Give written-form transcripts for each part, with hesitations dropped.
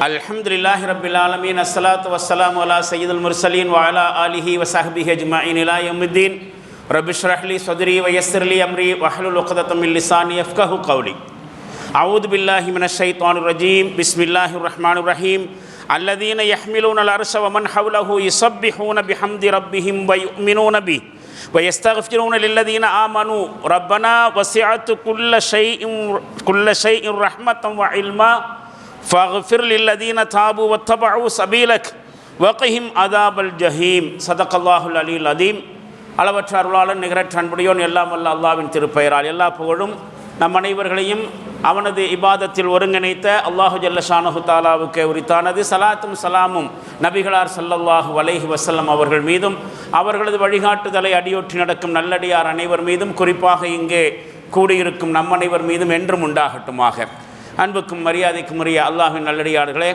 அல்ஹம்துலில்லாஹி ரப்பில் ஆலமீன். அஸ்ஸலாத்து வஸ்ஸலாமு அலா சய்யிதுல் முர்சலீன் வ அலா ஆலிஹி வ ஸஹ்பிஹி அஜ்மஈன் இலா யௌமித்தீன். ரப்பி ஷ்ரஹ் லி ஸத்ரி வ யஸ்ஸிர் லி அம்ரி வஹ்லுல் உக்தத்தம் மின் லிசானி யஃப்கஹு கௌலி. அஊது பில்லாஹி மினஷ் ஷைத்தானிர் ரஜீம். பிஸ்மில்லாஹிர் ரஹ்மானிர் ரஹீம். அல்லதீன யஹ்மிலூனல் அர்ஷ வ மன் ஹவ்லஹு யுஸப்பிஹூன பிஹம்தி ரப்பிஹிம் வ யுமினூன பிஹி வ யஸ்தக்ஃபிரூன லில்லதீன ஆமனூ ரப்பனா வஸிஅத் குல்ல ஷைஇன் ரஹ்மத்தன் வ இல்மா ஃபக்ஃபிர் லில்லதீன தாபு வத்தபஉ சபீலக் வகிஹிம் அதாபல் ஜஹீம். ஸதகல்லாஹுல் அலியுல் அதீம். அளவற்ற அருளாளன் நிகரற்ற அன்புடையோன் எல்லாம் வல்ல அல்லாஹ்வின் திருப்பெயரால் எல்லா புகழும் நம் அனைவர்களையும் அவனது இபாதத்தில் ஒருங்கிணைத்த அல்லாஹு ஜல்ல ஷானஹு தஆலாவுக்கு உரித்தானது. சலாத்தும் சலாமும் நபிகளார் ஸல்லல்லாஹு அலைஹி வஸல்லம் அவர்கள் மீதும் அவர்களது வழிகாட்டுதலை அடியொற்றி நடக்கும் நல்லடியார் அனைவர் மீதும் குறிப்பாக இங்கே கூடியிருக்கும் நம் அனைவர் மீதும் என்றும் உண்டாகட்டுமாக. அன்புக்கும் மரியாதைக்கும் உரிய அல்லாஹ்வின் நல்லடியார்களே,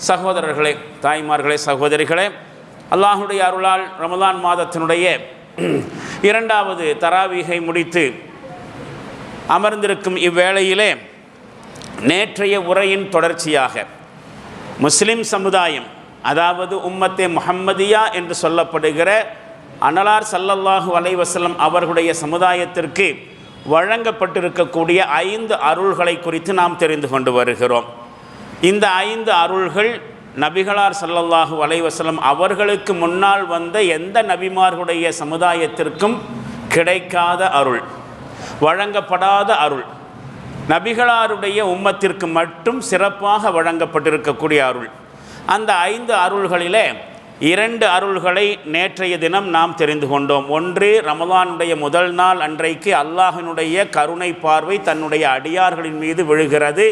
சகோதரர்களே, தாய்மார்களே, சகோதரிகளே, அல்லாஹுடைய அருளால் ரமலான் மாதத்தினுடைய இரண்டாவது தராவீகை முடித்து அமர்ந்திருக்கும் இவ்வேளையிலே நேற்றைய உரையின் தொடர்ச்சியாக முஸ்லிம் சமுதாயம், அதாவது உம்மத்தே முஹம்மதியா என்று சொல்லப்படுகிற அனலார் ஸல்லல்லாஹு அலைஹி வஸல்லம் அவர்களுடைய சமுதாயத்திற்கு வழங்கப்பட்டிருக்கக்கூடிய 5 அருள்களை குறித்து நாம் தெரிந்து கொண்டு வருகிறோம். இந்த 5 அருள்கள் நபிகளார் ஸல்லல்லாஹு அலைஹி வஸல்லம் அவர்களுக்கு முன்னால் வந்த எந்த நபிமார்களுடைய சமுதாயத்திற்கும் கிடைக்காத அருள், வழங்கப்படாத அருள், நபிகளாருடைய உம்மத்திற்கு மட்டும் சிறப்பாக வழங்கப்பட்டிருக்கக்கூடிய அருள். அந்த 5 அருள்களிலே 2 அருள்களை நேற்றைய தினம் நாம் தெரிந்து கொண்டோம். ஒன்று, ரமலானுடைய முதல் நாள் அன்றைக்கு அல்லாஹினுடைய கருணை பார்வை தன்னுடைய அடியார்களின் மீது விழுகிறது.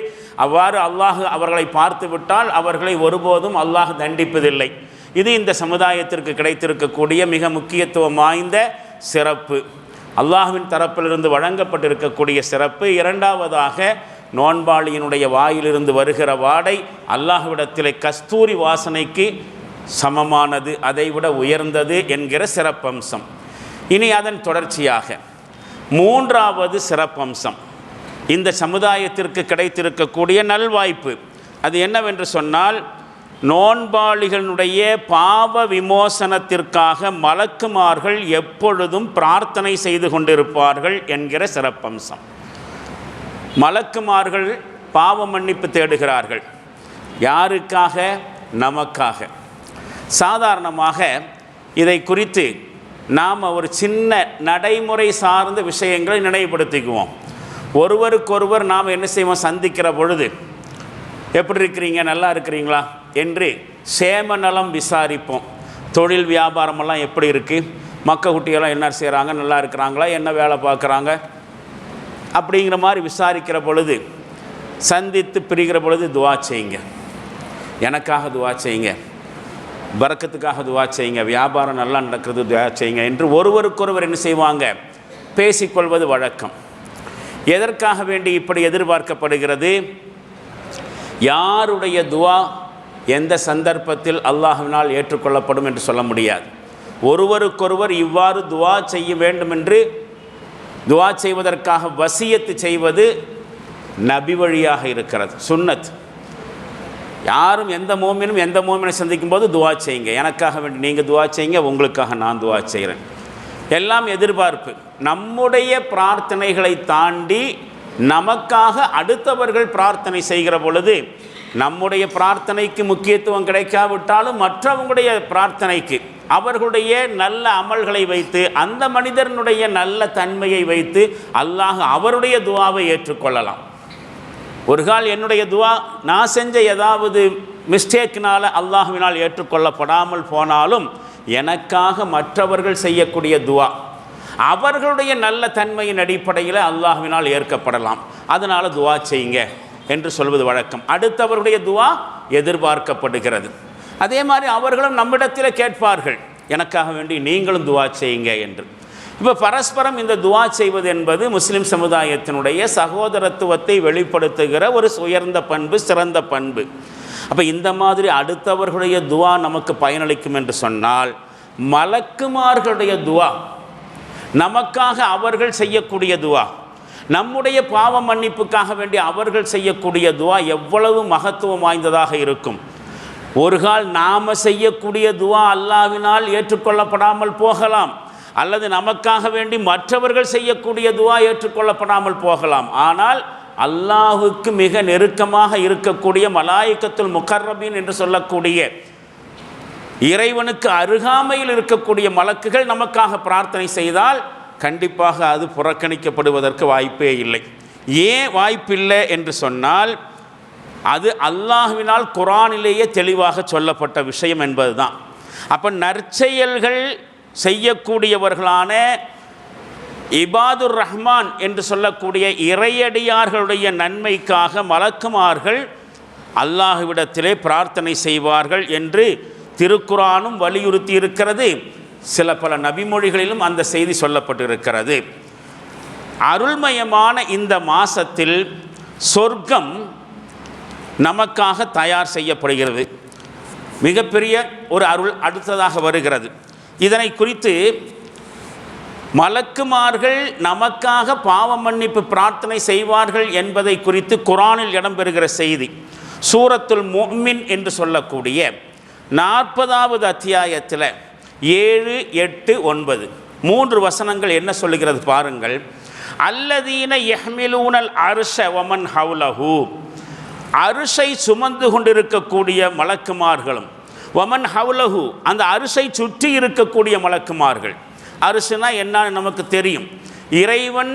அவ்வாறு அல்லாஹ் அவர்களை பார்த்து விட்டால் அவர்களை ஒருபோதும் அல்லாஹ் தண்டிப்பதில்லை. இது இந்த சமுதாயத்திற்கு கிடைத்திருக்கக்கூடிய மிக முக்கியத்துவம் வாய்ந்த சிறப்பு, அல்லாஹ்வின் தரப்பிலிருந்து வழங்கப்பட்டிருக்கக்கூடிய சிறப்பு. இரண்டாவதாக, நோன்பாளியினுடைய வாயிலிருந்து வருகிற வாடை அல்லாஹ்விடத்திலே கஸ்தூரி வாசனைக்கு சமமானது, அதைவிட உயர்ந்தது என்கிற சிறப்பம்சம். இனி அதன் தொடர்ச்சியாக 3வது சிறப்பம்சம், இந்த சமுதாயத்திற்கு கிடைத்திருக்கக்கூடிய நல்வாய்ப்பு. அது என்னவென்று சொன்னால், நோன்பாளிகளுடைய பாவ விமோசனத்திற்காக மலக்குமார்கள் எப்பொழுதும் பிரார்த்தனை செய்து கொண்டிருப்பார்கள் என்கிற சிறப்பம்சம். மலக்குமார்கள் பாவ மன்னிப்பு தேடுகிறார்கள். யாருக்காக? நமக்காக. சாதாரணமாக இதை குறித்து நாம் ஒரு சின்ன நடைமுறை சார்ந்த விஷயங்களை நினைவுபடுத்திக்குவோம். ஒருவருக்கொருவர் நாம் என்ன செய்வோம்? சந்திக்கிற பொழுது எப்படி இருக்கிறீங்க, நல்லா இருக்கிறீங்களா என்று சேம நலம் விசாரிப்போம். தொழில் வியாபாரமெல்லாம் எப்படி இருக்குது, மக்க குட்டியெல்லாம் என்ன செய்கிறாங்க, நல்லா இருக்கிறாங்களா, என்ன வேலை பார்க்குறாங்க, அப்படிங்கிற மாதிரி விசாரிக்கிற பொழுது, சந்தித்து பிரிகிற பொழுது துவா செய்யுங்க, எனக்காக துவா செய்யுங்க, பரக்கத்துக்காக துவா செய்யுங்க, வியாபாரம் நல்லா நடக்கிறது துவா செய்யுங்க என்று ஒருவருக்கொருவர் என்ன செய்வாங்க? பேசிக்கொள்வது வழக்கம். எதற்காக வேண்டி இப்படி எதிர்பார்க்கப்படுகிறது? யாருடைய துவா எந்த சந்தர்ப்பத்தில் அல்லாஹ்வினால் ஏற்றுக்கொள்ளப்படும் என்று சொல்ல முடியாது. ஒருவருக்கொருவர் இவ்வாறு துவா செய்ய வேண்டும் என்று துவா செய்வதற்காக வசியத்து செய்வது நபி வழியாக இருக்கிறது, சுன்னத். யாரும் எந்த மோமினை சந்திக்கும் போது துவா செய்யுங்க, எனக்காக வேண்டி நீங்கள் துவா செய்யுங்க, உங்களுக்காக நான் துவா செய்கிறேன். எல்லாம் எதிர்பார்ப்பு. நம்முடைய பிரார்த்தனைகளை தாண்டி நமக்காக அடுத்தவர்கள் பிரார்த்தனை செய்கிற பொழுது நம்முடைய பிரார்த்தனைக்கு முக்கியத்துவம் கிடைக்காவிட்டாலும் மற்றவங்களுடைய பிரார்த்தனைக்கு, அவர்களுடைய நல்ல அமல்களை வைத்து, அந்த மனிதனுடைய நல்ல தன்மையை வைத்து அல்லாஹ் அவருடைய துவாவை ஏற்றுக்கொள்ளலாம். ஒரு கால் என்னுடைய துவா நான் செஞ்ச ஏதாவது மிஸ்டேக்கினால் அல்லாஹ்வினால் ஏற்றுக்கொள்ளப்படாமல் போனாலும் எனக்காக மற்றவர்கள் செய்யக்கூடிய துவா அவர்களுடைய நல்ல தன்மையின் அடிப்படையில் அல்லாஹ்வினால் ஏற்கப்படலாம். அதனால் துவா செய்யுங்க என்று சொல்வது வழக்கம். அடுத்தவருடைய துவா எதிர்பார்க்கப்படுகிறது. அதே மாதிரி அவர்களும் நம்மிடத்தில் கேட்பார்கள், எனக்காக வேண்டி நீங்களும் துவா செய்யுங்க என்று. இப்போ பரஸ்பரம் இந்த துவா செய்வது என்பது முஸ்லிம் சமுதாயத்தினுடைய சகோதரத்துவத்தை வெளிப்படுத்துகிற ஒரு உயர்ந்த பண்பு, சிறந்த பண்பு. அப்போ இந்த மாதிரி அடுத்தவர்களுடைய துவா நமக்கு பயனளிக்கும் என்று சொன்னால், மலக்குமார்களுடைய துவா, நமக்காக அவர்கள் செய்யக்கூடிய துவா, நம்முடைய பாவ மன்னிப்புக்காக வேண்டி அவர்கள் செய்யக்கூடிய துவா எவ்வளவு மகத்துவம் வாய்ந்ததாக இருக்கும். ஒரு கால் நாம் செய்யக்கூடிய துவா அல்லாஹ்வினால் ஏற்றுக்கொள்ளப்படாமல் போகலாம், அல்லது நமக்காக வேண்டி மற்றவர்கள் செய்யக்கூடிய துவா ஏற்றுக்கொள்ளப்படாமல் போகலாம். ஆனால் அல்லாஹுக்கு மிக நெருக்கமாக இருக்கக்கூடிய மலாயிக்கத்துல் முகர்ரபீன் என்று சொல்லக்கூடிய இறைவனுக்கு அருகாமையில் இருக்கக்கூடிய மலக்குகள் நமக்காக பிரார்த்தனை செய்தால் கண்டிப்பாக அது புறக்கணிக்கப்படுவதற்கு வாய்ப்பே இல்லை. ஏன் வாய்ப்பில்லை என்று சொன்னால், அது அல்லாஹ்வினால் குர்ஆனிலேயே தெளிவாக சொல்லப்பட்ட விஷயம் என்பதுதான். அப்போ நற்செயல்கள் செய்யக்கூடியவர்களான இபாதுர் ரஹ்மான் என்று சொல்லக்கூடிய இறையடியார்களுடைய நன்மைக்காக மலக்குமார்கள் அல்லாஹ்விடத்திலே பிரார்த்தனை செய்வார்கள் என்று திருக்குர்ஆனும் வலியுறுத்தி இருக்கிறது. சில பல நபிமொழிகளிலும் அந்த செய்தி சொல்லப்பட்டிருக்கிறது. அருள்மயமான இந்த மாசத்தில் சொர்க்கம் நமக்காக தயார் செய்யப்படுகிறது. மிகப்பெரிய ஒரு அருள் அடுத்ததாக வருகிறது. இதனை குறித்து மலக்குமார்கள் நமக்காக பாவ மன்னிப்பு பிரார்த்தனை செய்வார்கள் என்பதை குறித்து குர்ஆனில் இடம்பெறுகிற செய்தி சூரத்துல் முஃமின் என்று சொல்லக்கூடிய 40வது அத்தியாயத்தில் 7, 8, 9 3 வசனங்கள் என்ன சொல்லுகிறது பாருங்கள். அல்லதீன யஹ்மிலூனல் அர்ஷ வமன் ஹவ்லஹு, அரிசை சுமந்து கொண்டிருக்கக்கூடிய மலக்குமார்களும், வமன் ஹவ்லஹு அந்த அரிசை சுற்றி இருக்கக்கூடிய மலக்குமார்கள். அரிசுனா என்னன்னு நமக்கு தெரியும். இறைவன்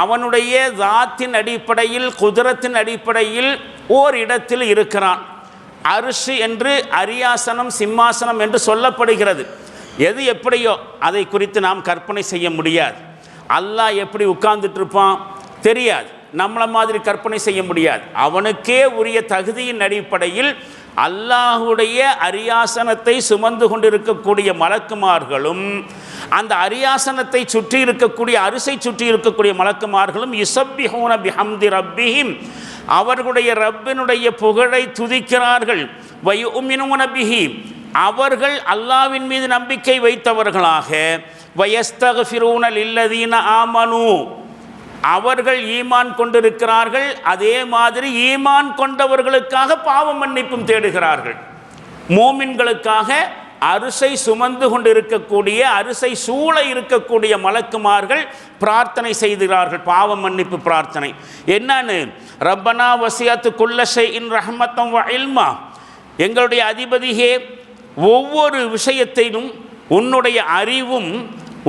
அவனுடைய தாத்தின் அடிப்படையில் குதிரத்தின் அடிப்படையில் ஓர் இடத்தில் இருக்கிறான். அரிசி என்று அரியாசனம் சிம்மாசனம் என்று சொல்லப்படுகிறது. எது எப்படியோ அதை குறித்து நாம் கற்பனை செய்ய முடியாது. அல்லாஹ் எப்படி உட்கார்ந்துட்டு இருப்பான் தெரியாது, நம்மளை மாதிரி கற்பனை செய்ய முடியாது. அவனுக்கே உரிய தகுதியின் அடிப்படையில் அல்லாஹுடைய அரியாசனத்தை சுமந்து கொண்டிருக்கக்கூடிய மலக்குமார்களும் அந்த அரியாசனத்தை சுற்றி இருக்கக்கூடிய அரிசை சுற்றி இருக்கக்கூடிய மலக்குமார்களும் யுஸப்பிஹூன பிஹம்தி ரப்பிஹிம், அவர்களுடைய ரப்பினுடைய புகழை துதிக்கிறார்கள். வயுமினூன பிஹி, அவர்கள் அல்லாஹ்வின் மீது நம்பிக்கை வைத்தவர்களாக. வயஸ்தக்ஃபிரூன லில்லதீன ஆமனு, அவர்கள் ஈமான் கொண்டிருக்கிறார்கள். அதே மாதிரி ஈமான் கொண்டவர்களுக்காக பாவ மன்னிப்பும் தேடுகிறார்கள். மோமின்களுக்காக அரிசை சுமந்து கொண்டு இருக்கக்கூடிய அரிசை சூழ இருக்கக்கூடிய மலக்குமார்கள் பிரார்த்தனை செய்கிறார்கள், பாவ மன்னிப்பு பிரார்த்தனை. என்னன்னு, ரப்பனா வசியத்து குல்ல ஷைஇன் ரஹ்மத்தம் வ இல்மா, எங்களுடைய அதிபதியே ஒவ்வொரு விஷயத்தையும் உன்னுடைய அறிவும்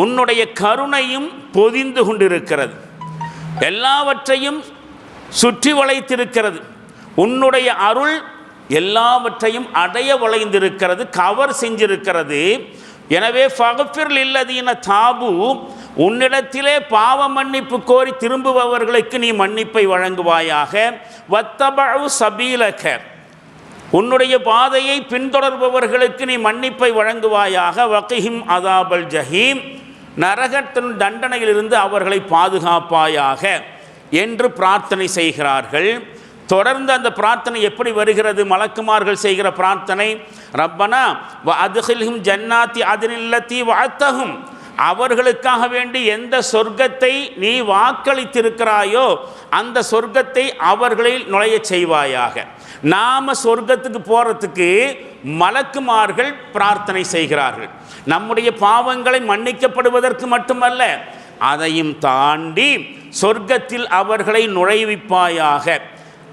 உன்னுடைய கருணையும் பொதிந்து கொண்டிருக்கிறது, எல்லாவற்றையும் சுற்றி வளைத்திருக்கிறது. உன்னுடைய அருள் எல்லாவற்றையும் அடைய வளைந்திருக்கிறது, கவர் செஞ்சிருக்கிறது. எனவே ஃபக்ஃபிர் லில்லதீன தாபு, உன்னிடத்திலே பாவ மன்னிப்பு கோரி திரும்புபவர்களுக்கு நீ மன்னிப்பை வழங்குவாயாக. வத்தபஉ சபீலக, உன்னுடைய பாதையை பின்தொடர்பவர்களுக்கு நீ மன்னிப்பை வழங்குவாயாக. வகிஹிம் அதாபல் ஜஹீம், நரகத்தின் தண்டனையிலிருந்து அவர்களை பாதுகாப்பாயாக என்று பிரார்த்தனை செய்கிறார்கள். தொடர்ந்து அந்த பிரார்த்தனை எப்படி வருகிறது? மலக்குமார்கள் செய்கிற பிரார்த்தனை, ரப்பனா வ அத்கில்ஹும் ஜன்னாத்தி அத்னில்லதி வஅத்தஹும், அவர்களுக்காக வேண்டி எந்த சொர்க்கத்தை நீ வாக்களித்திருக்கிறாயோ அந்த சொர்க்கத்தை அவர்களில் நுழைய செய்வாயாக. நாம சொர்க்கத்துக்கு போகிறதுக்கு மலக்குமார்கள் பிரார்த்தனை செய்கிறார்கள். நம்முடைய பாவங்களை மன்னிக்கப்படுவதற்கு மட்டுமல்ல, அதையும் தாண்டி சொர்க்கத்தில் அவர்களை நுழைவிப்பாயாக.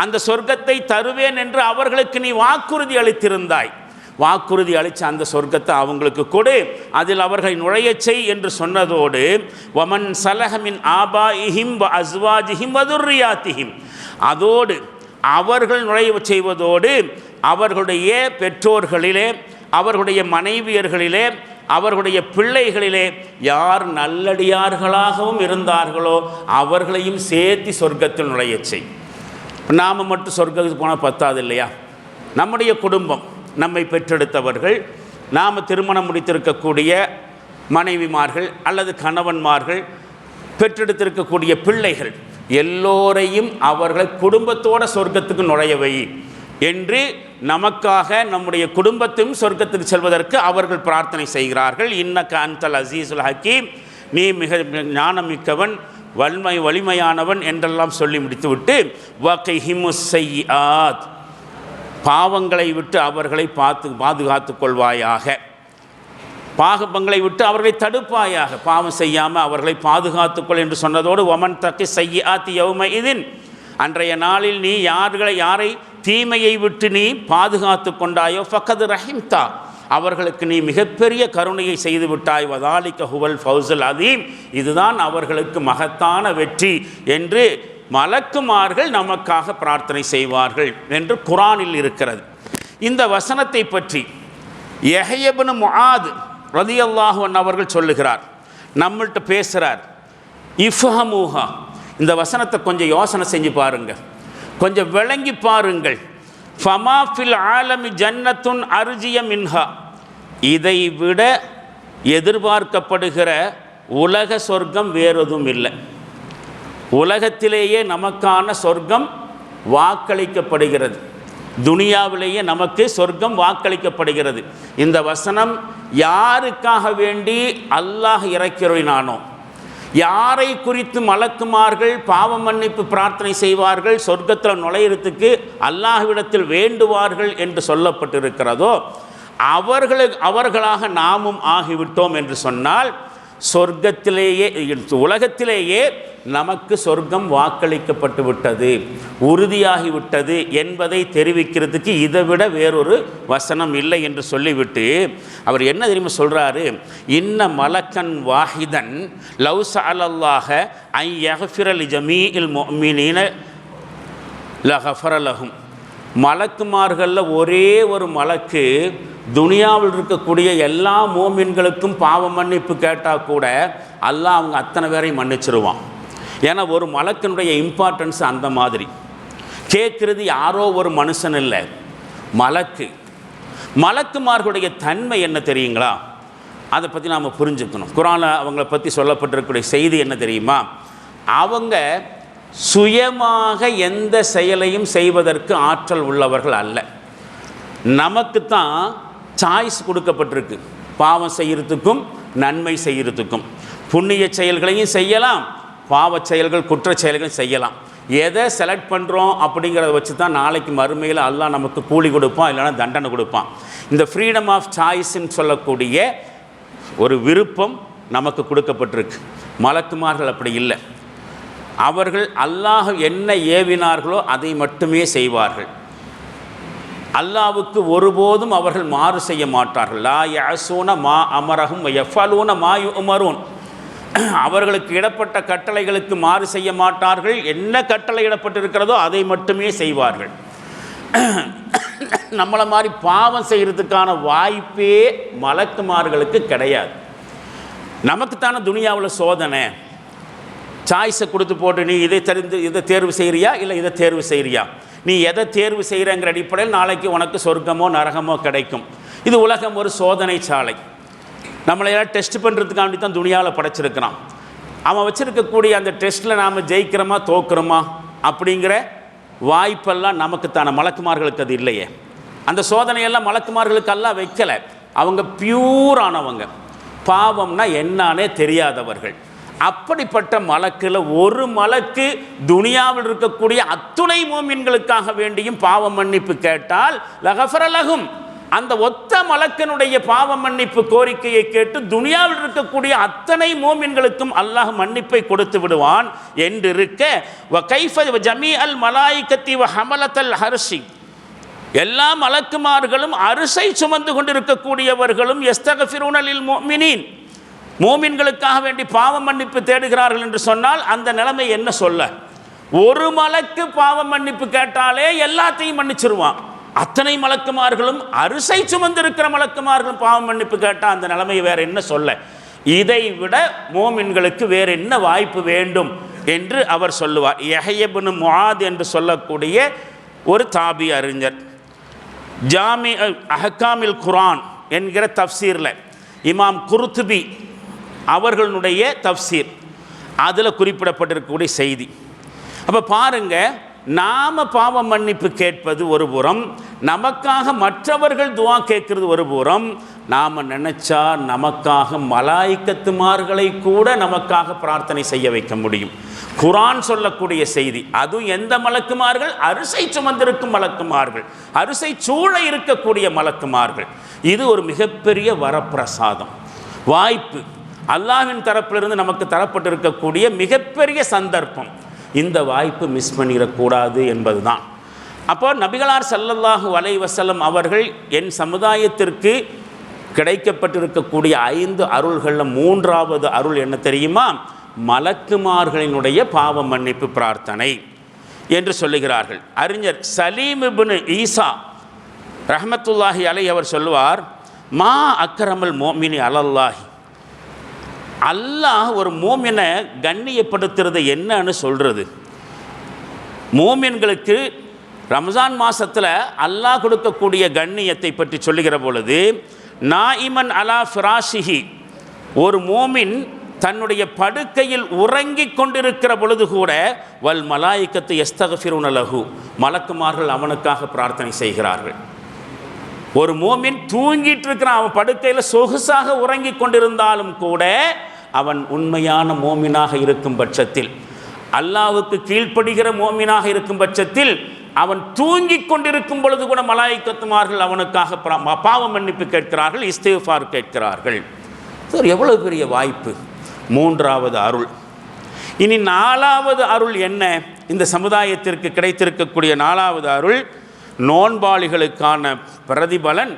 அந்த சொர்க்கத்தை தருவேன் என்று அவர்களுக்கு நீ வாக்குறுதி அளித்திருந்தாய். வாக்குறுதி அளித்த அந்த சொர்க்கத்தை அவங்களுக்கு கொடு, அதில் அவர்களை நுழையச் செய் என்று சொன்னதோடு, வமன் சலஹமின் ஆபாயிஹிம் வ அஸ்வாஜிஹிம் வதுர்ரியாத்திஹிம், அதோடு அவர்கள் நுழைய செய்வதோடு அவர்களுடைய பெற்றோர்களிலே, அவர்களுடைய மனைவியர்களிலே, அவர்களுடைய பிள்ளைகளிலே யார் நல்லடியார்களாகவும் இருந்தார்களோ அவர்களையும் சேர்த்து சொர்க்கத்தில் நுழையச் செய். நாம் மட்டும் சொர்க்கத்துக்கு போனால் பத்தாது இல்லையா? நம்முடைய குடும்பம், நம்மை பெற்றெடுத்தவர்கள், நாம் திருமணம் முடித்திருக்கக்கூடிய மனைவிமார்கள் அல்லது கணவன்மார்கள், பெற்றெடுத்திருக்கக்கூடிய பிள்ளைகள் எல்லோரையும் அவர்களை குடும்பத்தோட சொர்க்கத்துக்கு நுழையவை என்று நமக்காக நம்முடைய குடும்பத்தையும் சொர்க்கத்துக்கு செல்வதற்கு அவர்கள் பிரார்த்தனை செய்கிறார்கள். இன்னக அன்தல் அசீசுல் ஹக்கீம், நீ மிக ஞானமிக்கவன், வலிமையானவன் என்றெல்லாம் சொல்லி முடித்துவிட்டு வகைஹிமுஸ் ஸய்யிஆத், பாவங்களை விட்டு அவர்களை பாதுகாத்து கொள்வாயாக, பாவங்களை விட்டு அவர்களை தடுப்பாயாக, பாவம் செய்யாமல் அவர்களை பாதுகாத்துக்கொள் என்று சொன்னதோடு வமன் தக்கி ஸய்யிஆத்தி யௌமஇதின், அன்றைய நாளில் நீ யாரை தீமையை விட்டு நீ பாதுகாத்து கொண்டாயோ ஃபக்கத் ரஹிம்தா, அவர்களுக்கு நீ மிகப்பெரிய கருணையை செய்து விட்டாய், வதாலிக ஹுவல் ஃபௌசுல் அதீம், இதுதான் அவர்களுக்கு மகத்தான வெற்றி என்று மலக்குமார்கள் நமக்காக பிரார்த்தனை செய்வார்கள் என்று குர்ஆனில் இருக்கிறது. இந்த வசனத்தை பற்றி யஹ்யா இப்னு முஆத் ரலியல்லாஹு அன்ஹு அவர்கள் சொல்லுகிறார், நம்மள்கிட்ட பேசுகிறார். இஃப்ஹமூஹா, இந்த வசனத்தை கொஞ்சம் யோசனை செஞ்சு பாருங்கள், கொஞ்சம் விளங்கி பாருங்கள். ஃபமா ஃபில் ஆலமி ஜன்னத்துன் அர்ஜிய மின்ஹா, இதை விட எதிர்பார்க்கப்படுகிற உலக சொர்க்கம் வேறெதுவும் இல்லை. உலகத்திலேயே நமக்கான சொர்க்கம் வாக்களிக்கப்படுகிறது, துனியாவிலேயே நமக்கு சொர்க்கம் வாக்களிக்கப்படுகிறது. இந்த வசனம் யாருக்காக வேண்டி அல்லாஹ் இறக்கிறோனானோ, யாரை குறித்து மலக்குமார்கள் பாவ மன்னிப்பு பிரார்த்தனை செய்வார்கள், சொர்க்கத்தில் நுழையிறதுக்கு அல்லாஹ்விடத்தில் வேண்டுவார்கள் என்று சொல்லப்பட்டிருக்கிறதோ அவர்களாக நாமும் ஆகிவிட்டோம் என்று சொன்னால், சொர்க்கத்திலேயே உலகத்திலேயே நமக்கு சொர்க்கம் வாக்களிக்கப்பட்டு விட்டது, உறுதியாகிவிட்டது என்பதை தெரிவிக்கிறதுக்கு இதை விட வேறொரு வசனம் இல்லை என்று சொல்லிவிட்டு அவர் என்ன தெரியுமா சொல்கிறாரு, இன்ன மலக்கன் வாஹிதன் லவ் ஸஅலல்லாஹ ஐ யக்ஃபிர லிஜமீஇல் முஃமினீன லகஃபர லஹும், மலக்குமார்களில் ஒரே ஒரு மலக்கு துனியாவில் இருக்கக்கூடிய எல்லா மோமின்களுக்கும் பாவ மன்னிப்பு கேட்டால் கூட அல்லாஹ் அவங்க அத்தனை பேரையும் மன்னிச்சிருவான். ஏன்னா ஒரு மலக்கினுடைய இம்பார்ட்டன்ஸ் அந்த மாதிரி. கேட்குறது யாரோ ஒரு மனுஷன் இல்லை, மலக்கு. மலக்குமார்களுடைய தன்மை என்ன தெரியுங்களா? அதை பற்றி நாம் புரிஞ்சுக்கணும். குர்ஆனில் அவங்கள பற்றி சொல்லப்பட்டிருக்கக்கூடிய செய்தி என்ன தெரியுமா? அவங்க சுயமாக எந்த செயலையும் செய்வதற்கு ஆற்றல் உள்ளவர்கள் அல்ல. நமக்கு தான் சாய்ஸ் கொடுக்கப்பட்டிருக்கு, பாவம் செய்கிறதுக்கும் நன்மை செய்கிறதுக்கும். புண்ணிய செயல்களையும் செய்யலாம், பாவ செயல்கள் குற்ற செயல்களையும் செய்யலாம். எதை செலக்ட் பண்ணுறோம் அப்படிங்கிறத வச்சு தான் நாளைக்கு மறுமையில் அல்லாஹ் நமக்கு கூலி கொடுப்பான், இல்லைனா தண்டனை கொடுப்பான். இந்த ஃப்ரீடம் ஆஃப் சாய்ஸ்ன்னு சொல்லக்கூடிய ஒரு விருப்பம் நமக்கு கொடுக்கப்பட்டிருக்கு. மலக்குமார்கள் அப்படி இல்லை. அவர்கள் அல்லாஹ் என்ன ஏவினார்களோ அதை மட்டுமே செய்வார்கள். அல்லாஹ்வுக்கு ஒருபோதும் அவர்கள் மாறு செய்ய மாட்டார்கள். லா யஅஸூன மா அமரஹும் வயஃபலூன மா யுமரூன், அவர்களுக்கு இடப்பட்ட கட்டளைகளுக்கு மாறு செய்ய மாட்டார்கள். என்ன கட்டளை இடப்பட்டிருக்கிறதோ அதை மட்டுமே செய்வார்கள். நம்மளை மாதிரி பாவம் செய்கிறதுக்கான வாய்ப்பே மலக்குமார்களுக்கு கிடையாது. நமக்குத்தான துனியாவில் சோதனை, சாய்ஸை கொடுத்து போட்டு நீ இதை தேர்வு செய்கிறியா இல்லை இதை தேர்வு செய்கிறியா, நீ எதை தேர்வு செய்கிறங்கிற அடிப்படையில் நாளைக்கு உனக்கு சொர்க்கமோ நரகமோ கிடைக்கும். இது உலகம் ஒரு சோதனை சாலை. நம்மளையெல்லாம் டெஸ்ட் பண்ணுறதுக்காண்டி தான் துனியாவில் படைச்சிருக்கிறான். அவன் வச்சுருக்கக்கூடிய அந்த டெஸ்ட்டில் நாம் ஜெயிக்கிறோமா தோக்குறோமா அப்படிங்கிற வாய்ப்பெல்லாம் நமக்குத்தான, மலக்குமார்களுக்கு அது இல்லையே. அந்த சோதனையெல்லாம் மலக்குமார்களுக்கெல்லாம் வைக்கலை. அவங்க பியூரானவங்க, பாவம்னா என்னானே தெரியாதவர்கள். அப்படிப்பட்ட மலக்கில் ஒரு மலக்கு துனியாவில் இருக்கக்கூடிய அத்துணை மோமின்களுக்காக வேண்டியும் பாவ மன்னிப்பு கேட்டால் லகஃபர லஹும், அந்த ஒத்த மலக்கினுடைய பாவ மன்னிப்பு கோரிக்கையை கேட்டு துனியாவில் இருக்கக்கூடிய அத்தனை மோமின்களுக்கும் அல்லாஹ் மன்னிப்பை கொடுத்து விடுவான் என்றிருக்க, வகைஃப ஜமீஅல் மலாயிகத்தி வ ஹமலத்தல் ஹர்ஷி, எல்லா மலக்குமார்களும் அரிசை சுமந்து கொண்டிருக்கக்கூடியவர்களும் யஸ்தக்ஃபிரூன லில் முஃமினீன், மோமின்களுக்காக வேண்டி பாவ மன்னிப்பு தேடுகிறார்கள் என்று சொன்னால் அந்த நிலைமை என்ன சொல்ல? ஒரு மலக்கு பாவ மன்னிப்பு கேட்டாலே எல்லாத்தையும் மன்னிச்சிருவான். அத்தனை மலக்குமார்களும் அரிசை சுமந்திருக்கிற மலக்குமார்களும் பாவ மன்னிப்பு கேட்டால் அந்த நிலைமை வேற என்ன சொல்ல? இதை விட மோமின்களுக்கு வேறு என்ன வாய்ப்பு வேண்டும் என்று அவர் சொல்லுவார். யஹ்யா இப்னு முஆத் என்று சொல்லக்கூடிய ஒரு தாபி அறிஞர், ஜாமி அஹ்காமில் குர்ஆன் என்கிற தஃப்சீரில் இமாம் குர்துபி அவர்களுடைய தஃப்சீர் அதில் குறிப்பிடப்பட்டிருக்கக்கூடிய செய்தி. அப்போ பாருங்கள், நாம் பாவ மன்னிப்பு கேட்பது ஒரு புறம், நமக்காக மற்றவர்கள் துவா கேட்கறது ஒரு புறம், நாம் நினச்சா நமக்காக மலாய்க்கத்துமார்களை கூட நமக்காக பிரார்த்தனை செய்ய வைக்க முடியும். குர்ஆன் சொல்லக்கூடிய செய்தி. அதுவும் எந்த மலக்குமார்கள்? அரிசை சுமந்திருக்கும் மலக்குமார்கள், அரிசை சூழ இருக்கக்கூடிய மலக்குமார்கள். இது ஒரு மிகப்பெரிய வரப்பிரசாதம், வாய்ப்பு, அல்லாஹ்வின் தரப்பிலிருந்து நமக்கு தரப்பட்டிருக்கக்கூடிய மிகப்பெரிய சந்தர்ப்பம். இந்த வாய்ப்பு மிஸ் பண்ணிடக்கூடாது என்பதுதான். அப்போ நபிகளார் ஸல்லல்லாஹு அலைஹி வஸல்லம் அவர்கள் என் சமுதாயத்திற்கு கிடைக்கப்பட்டிருக்கக்கூடிய 5 அருள்களில் 3வது அருள் என்ன தெரியுமா? மலக்குமார்களினுடைய பாவ மன்னிப்பு பிரார்த்தனை என்று சொல்லுகிறார்கள். அறிஞர் சலீம் இப்னு ஈசா ரஹ்மத்துல்லாஹி அலைஹி அவர் சொல்லுவார், மா அக்ரமல் மோமினி அலல்லாஹி, அல்லாஹ் ஒரு மோமினை கண்ணியப்படுத்துறது என்னன்னு சொல்கிறது. மோமின்களுக்கு ரம்ஜான் மாதத்தில் அல்லாஹ் கொடுக்கக்கூடிய கண்ணியத்தை பற்றி சொல்லுகிற பொழுது, நாயிமன் அலா ஃபிராஷிஹி, ஒரு மோமின் தன்னுடைய படுக்கையில் உறங்கிக் கொண்டிருக்கிற பொழுது கூட வல் மலாயிக்கத்து யஸ்தக்ஃபிருன லஹு, மலக்குமார்கள் அவனுக்காக பிரார்த்தனை செய்கிறார்கள். ஒரு மோமின் தூங்கிட்டு இருக்கிறான், அவன் படுக்கையில் சொகுசாக உறங்கிக் கொண்டிருந்தாலும் கூட அவன் உண்மையான மோமினாக இருக்கும் பட்சத்தில், அல்லாஹ்வுக்கு கீழ்ப்படுகிற மோமினாக இருக்கும் பட்சத்தில், அவன் தூங்கிக் கொண்டிருக்கும் பொழுது கூட மலாயிக்கத்துமார்கள் அவனுக்காக பாவ மன்னிப்பு கேட்கிறார்கள், இஸ்திக்ஃபார் கேட்கிறார்கள். எவ்வளவு பெரிய வாய்ப்பு. 3வது அருள். இனி 4வது அருள் என்ன? இந்த சமுதாயத்திற்கு கிடைத்திருக்கக்கூடிய 4வது அருள், நோன்பாளிகளுக்கான பிரதிபலன்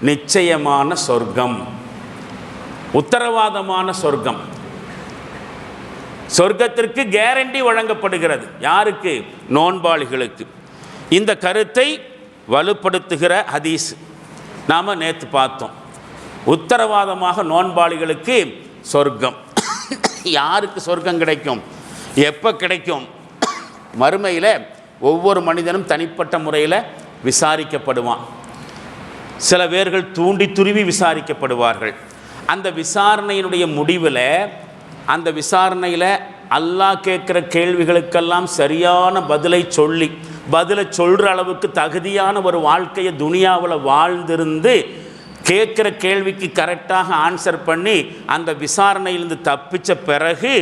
நிச்சயமான சொர்க்கம், உத்தரவாதமான சொர்க்கம். சொர்க்கத்திற்கு கேரண்டி வழங்கப்படுகிறது. யாருக்கு? நோன்பாளிகளுக்கு. இந்த கருத்தை வலுப்படுத்துகிற ஹதீஸ் நாம் நேற்று பார்த்தோம். உத்தரவாதமாக நோன்பாளிகளுக்கு சொர்க்கம். யாருக்கு சொர்க்கம் கிடைக்கும்? எப்போ கிடைக்கும்? மறுமையில் ஒவ்வொரு மனிதனும் தனிப்பட்ட முறையில் விசாரிக்கப்படுவான். சில பேர்கள் தூண்டி துருவி விசாரிக்கப்படுவார்கள். அந்த விசாரணையினுடைய முடிவில், அந்த விசாரணையில் அல்லாஹ் கேட்குற கேள்விகளுக்கெல்லாம் சரியான பதிலை சொல்கிற அளவுக்கு தகுதியான ஒரு வாழ்க்கையை துனியாவில் வாழ்ந்திருந்து கேட்குற கேள்விக்கு கரெக்டாக ஆன்சர் பண்ணி அந்த விசாரணையிலிருந்து தப்பித்த பிறகு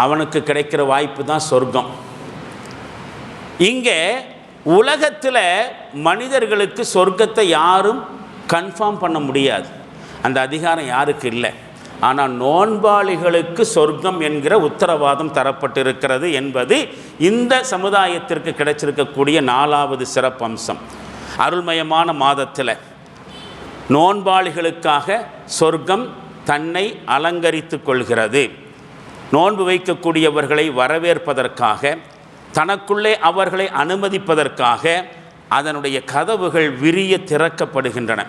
அவனுக்கு கிடைக்கிற வாய்ப்பு தான் சொர்க்கம். இங்கே உலகத்தில் மனிதர்களுக்கு சொர்க்கத்தை யாரும் கன்ஃபார்ம் பண்ண முடியாது, அந்த அதிகாரம் யாருக்கு இல்லை. ஆனால் நோன்பாளிகளுக்கு சொர்க்கம் என்கிற உத்தரவாதம் தரப்பட்டிருக்கிறது என்பது இந்த சமுதாயத்திற்கு கிடைச்சிருக்கக்கூடிய 4வது சிறப்பம்சம். அருள்மயமான மாதத்தில் நோன்பாளிகளுக்காக சொர்க்கம் தன்னை அலங்கரித்து கொள்கிறது. நோன்பு வைக்கக்கூடியவர்களை வரவேற்பதற்காக, தனக்குள்ளே அவர்களை அனுமதிப்பதற்காக அதனுடைய கதவுகள் விரிய திறக்கப்படுகின்றன.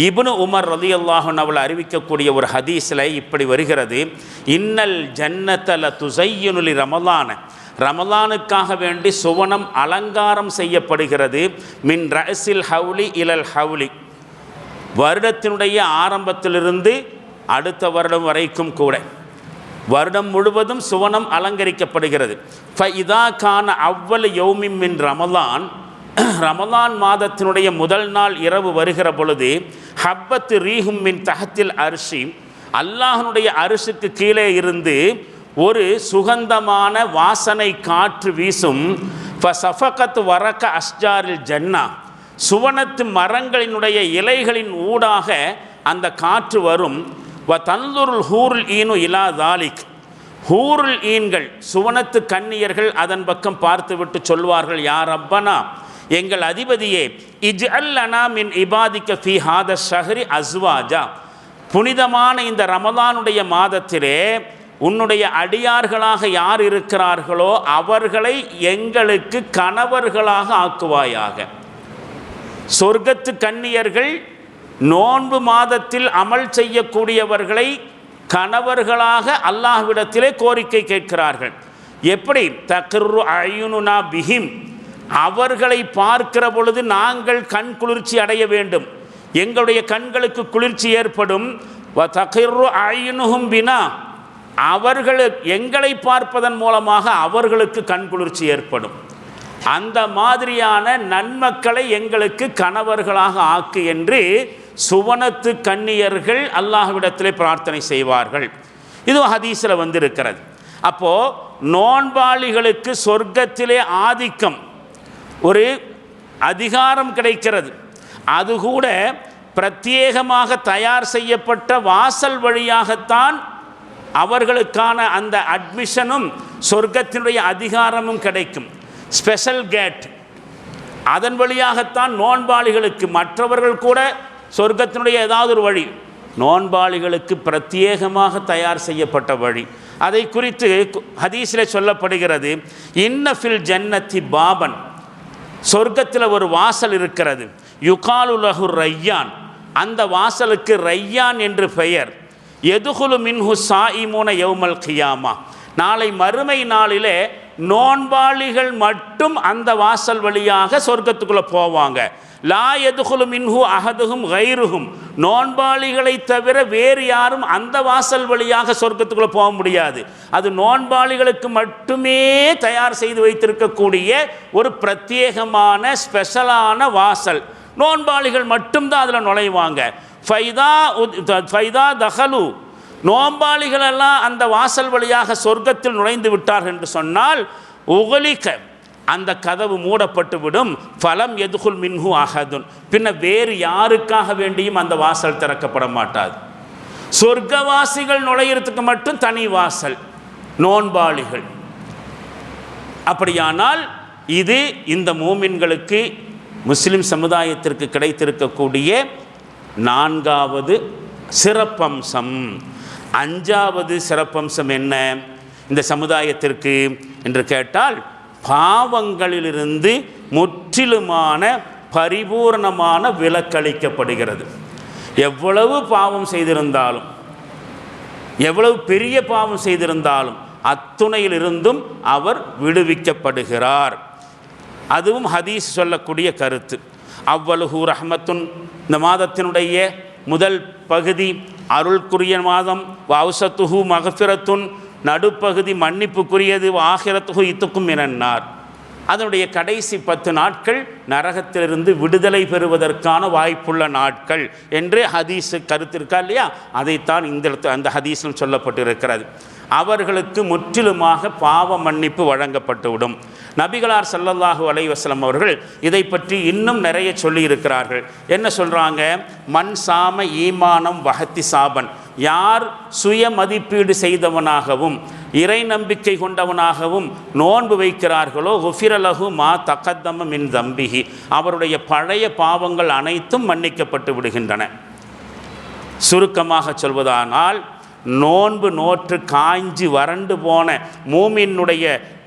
இப்னு உமர் ரலியல்லாஹு அன்ஹு அறிவிக்கக்கூடிய ஒரு ஹதீஸில் இப்படி வருகிறது, இன்னல் ஜன்னத்தல துஸையினுலி ரமலான, ரமலானுக்காக வேண்டி சுவனம் அலங்காரம் செய்யப்படுகிறது. மின் ரஸில் ஹவுலி இலல் ஹவுலி, வருடத்தினுடைய ஆரம்பத்திலிருந்து அடுத்த வருடம் வரைக்கும் கூட வருடம் முழுவதும் சுவனம் அலங்கரிக்கப்படுகிறது. ஃபஇதா கான அவ்வல் யௌமின் மின் ரமலான், ரமலான் மாதத்தினுடைய முதல் நாள் இரவு வருகிற பொழுது ஹப்பத்து ரீஹும் மின் தஹத்தில் அர்ஷி, அல்லாஹ்னுடைய அரிசுக்கு கீழே இருந்து ஒரு சுகந்தமான வாசனை காற்று வீசும். ஃபஸஃபகத் வரக அஸ்ஜாரில் ஜன்னா, சுவனத்து மரங்களினுடைய இலைகளின் ஊடாக அந்த காற்று வரும். வ தன்லுருல் ஹூருல் ஈனு இலா தாலிக், ஹூருல் ஈன்கள் சுவனத்து கன்னியர்கள் அதன் பக்கம் பார்த்துவிட்டு சொல்வார்கள், யா ரப்பனா, எங்கள் அதிபதியே, இஜ்அல் லனா மின் இபாதிக்க ஃபீ ஹாத ஷஹ்ரி அஸ்வாஜா, புனிதமான இந்த ரமலானுடைய மாதத்திலே உன்னுடைய அடியார்களாக யார் இருக்கிறார்களோ அவர்களை எங்களுக்கு கணவர்களாக ஆக்குவாயாக. சொர்க்கத்து கன்னியர்கள் நோன்பு மாதத்தில் அமல் செய்யக்கூடியவர்களை கணவர்களாக அல்லாஹ்விடத்திலே கோரிக்கை கேட்கிறார்கள். எப்படி? தக்ரு அயுனுனா பிஹிம், அவர்களை பார்க்கிற பொழுது நாங்கள் கண் குளிர்ச்சி அடைய வேண்டும், எங்களுடைய கண்களுக்கு குளிர்ச்சி ஏற்படும். வ தக்ரு அயுனுஹும் பினா, அவர்கள் எங்களை பார்ப்பதன் மூலமாக அவர்களுக்கு கண் குளிர்ச்சி ஏற்படும். அந்த மாதிரியான நன்மக்களை எங்களுக்கு கணவர்களாக ஆக்கு என்று சுவனத்து கன்னியர்கள் அல்லாஹ்விடத்திலே பிரார்த்தனை செய்வார்கள். இது ஹதீஸில் வந்திருக்கிறது. அப்போது நோன்பாளிகளுக்கு சொர்க்கத்திலே ஆதிக்கம், ஒரு அதிகாரம் கிடைக்கிறது. அது கூட பிரத்யேகமாக தயார் செய்யப்பட்ட வாசல் வழியாகத்தான் அவர்களுக்கான அந்த அட்மிஷனும் சொர்க்கத்தினுடைய அதிகாரமும் கிடைக்கும். ஸ்பெஷல் கேட், அதன் வழியாகத்தான் நோன்பாளிகளுக்கு, மற்றவர்கள் கூட சொர்க்கத்தினுடைய ஏதாவது ஒரு வழி, நோன்பாளிகளுக்கு பிரத்யேகமாக தயார் செய்யப்பட்ட வழி. அதை குறித்து ஹதீஸில் சொல்லப்படுகிறது, இன்னஃபில் ஜன்னத்தி பாபன், சொர்க்கத்தில் ஒரு வாசல் இருக்கிறது, யுகாலு லஹு ரையான், அந்த வாசலுக்கு ரையான் என்று பெயர். எதுகுலு மின்ஹு சாயிமூன யௌமல் கியாமா, நாளை மறுமை நாளிலே நோன்பாளிகள் மட்டும் அந்த வாசல் வழியாக சொர்க்கத்துக்குள்ளே போவாங்க. லா எதுகுலு மின்ஹு அஹதுஹும் கைருஹும், நோன்பாளிகளை தவிர வேறு யாரும் அந்த வாசல் வழியாக சொர்க்கத்துக்குள்ளே போக முடியாது. அது நோன்பாளிகளுக்கு மட்டுமே தயார் செய்து வைத்திருக்கக்கூடிய ஒரு பிரத்யேகமான ஸ்பெஷலான வாசல். நோன்பாளிகள் மட்டும்தான் அதில் நுழைவாங்க. ஃபைதா தஹலு, நோன்பாளிகள் எல்லாம் அந்த வாசல் வழியாக சொர்க்கத்தில் நுழைந்து விட்டார்கள் என்று சொன்னால், உகலிக்க, அந்த கதவு மூடப்பட்டு விடும். ஃபலம் எதுகுல் மின்ஹு அஹதுன், பின்ன வேறு யாருக்காக வேண்டியும் அந்த வாசல் திறக்கப்பட மாட்டாது. சொர்க்கவாசிகள் நுழையிறதுக்கு மட்டும் தனி வாசல், நோன்பாளிகள். அப்படியானால் இது இந்த மூமின்களுக்கு, முஸ்லிம் சமுதாயத்திற்கு கிடைத்திருக்கக்கூடிய 4வது சிறப்பம்சம். 5வது சிறப்பம்சம் என்ன இந்த சமுதாயத்திற்கு என்று கேட்டால், பாவங்களிலிருந்து முற்றிலுமான பரிபூர்ணமான விலக்களிக்கப்படுகிறது. எவ்வளவு பாவம் செய்திருந்தாலும், எவ்வளவு பெரிய பாவம் செய்திருந்தாலும் அத்துணையிலிருந்தும் அவர் விடுவிக்கப்படுகிறார். அதுவும் ஹதீஸ் சொல்லக்கூடிய கருத்து. அவ்வலுஹு ரஹ்மத்துன், இந்த மாதத்தினுடைய முதல் பகுதி அருள்குரிய மாதம். வௌசத்துஹு மகஃபிரத்துன், நடுப்பகுதி மன்னிப்புக்குரியது. ஆகிரத்துஹு இத்துக்கும் மினன்னார், அதனுடைய கடைசி 10 நாட்கள் நரகத்திலிருந்து விடுதலை பெறுவதற்கான வாய்ப்புள்ள நாட்கள் என்று ஹதீஸு கருத்து இருக்கா இல்லையா, அதைத்தான் அந்த ஹதீஸில் சொல்லப்பட்டிருக்கிறது. அவர்களுக்கு முற்றிலுமாக பாவ மன்னிப்பு வழங்கப்பட்டுவிடும். நபிகளார் ஸல்லல்லாஹு அலைஹி வஸல்லம் அவர்கள் இதை பற்றி இன்னும் நிறைய சொல்லியிருக்கிறார்கள். என்ன சொல்கிறாங்க? மன் சாம ஈமானம் வஹத்தி சாபன், யார் சுய மதிப்பீடு செய்தவனாகவும் இறை நம்பிக்கை கொண்டவனாகவும் நோன்பு வைக்கிறார்களோ, குஃபிரலஹு மா தகத்தம மின் தம்பிஹி, அவருடைய பழைய பாவங்கள் அனைத்தும் மன்னிக்கப்பட்டு விடுகின்றன. சுருக்கமாக சொல்வதானால், நோன்பு நோற்று காய்ஞ்சி வறண்டு போன மூமினுடைய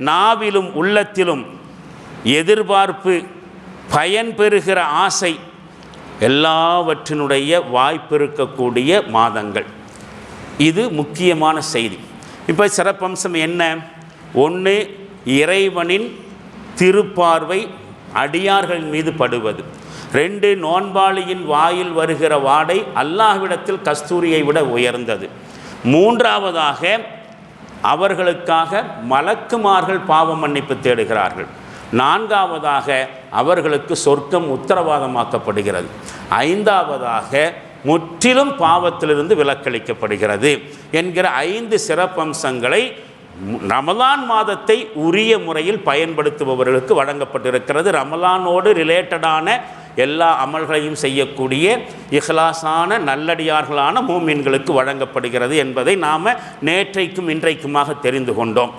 நாவிலும் உள்ளத்திலும் எதிர்பார்ப்பு, பயன் பெறுகிற ஆசை, எல்லாவற்றினுடைய வாய்ப்பிருக்கக்கூடிய மாதங்கள். இது முக்கியமான செய்தி. இப்போ சிறப்பம்சம் என்ன? 1, இறைவனின் திருப்பார்வை அடியார்கள் மீது படுவது. 2, நோன்பாளியின் வாயில் வருகிற வாடை அல்லாஹ்விடத்தில் கஸ்தூரியை விட உயர்ந்தது. 3வதாக அவர்களுக்காக மலக்குமார்கள் பாவ மன்னிப்பு தேடுகிறார்கள். 4வதாக அவர்களுக்கு சொர்க்கம் உத்தரவாதமாக்கப்படுகிறது. 5வதாக முற்றிலும் பாவத்திலிருந்து விலக்களிக்கப்படுகிறது என்கிற 5 சிறப்பம்சங்களை ரமலான் மாதத்தை உரிய முறையில் பயன்படுத்துபவர்களுக்கு வழங்கப்பட்டிருக்கிறது. ரமலானோடு ரிலேட்டடான எல்லா அமல்களையும் செய்யக்கூடிய இஹ்லாஸான நல்லடியார்களான மூமின்களுக்கு வழங்கப்படுகிறது என்பதை நாம் நேற்றைக்கும் இன்றைக்குமாக தெரிந்து கொண்டோம்.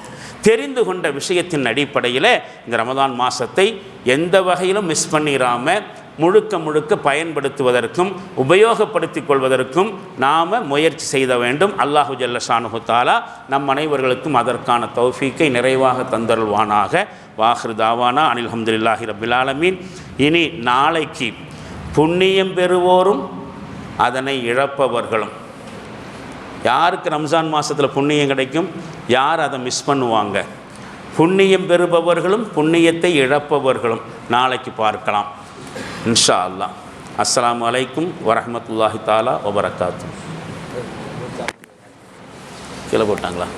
தெரிந்து கொண்ட விஷயத்தின் அடிப்படையில் இந்த ரமலான் மாதத்தை எந்த வகையிலும் மிஸ் பண்ணிடாமல் முழுக்க பயன்படுத்துவதற்கும் உபயோகப்படுத்திக் கொள்வதற்கும் நாம் முயற்சி செய்த வேண்டும். அல்லாஹு ஜல்ல ஷானுஹு தஆலா நம் அனைவர்களுக்கும் அதற்கான தௌஃபீக்கை நிறைவாக தந்தருள்வானாக. வாஹிரு தாவானா அனில் ஹம்துலில்லாஹி ரப்பில் ஆலமீன். இனி நாளைக்கு புண்ணியம் பெறுவோரும் அதனை இழப்பவர்களும், யாருக்கு ரம்ஜான் மாதத்தில் புண்ணியம் கிடைக்கும், யார் அதை மிஸ் பண்ணுவாங்க, புண்ணியம் பெறுபவர்களும் புண்ணியத்தை இழப்பவர்களும் நாளைக்கு பார்க்கலாம் இன்ஷா அல்லாஹ். அஸ்ஸலாமு அலைக்கும் வரஹ்மத்துல்லாஹி தஆலா வபரகாத்துஹு. கீழே போட்டாங்களா?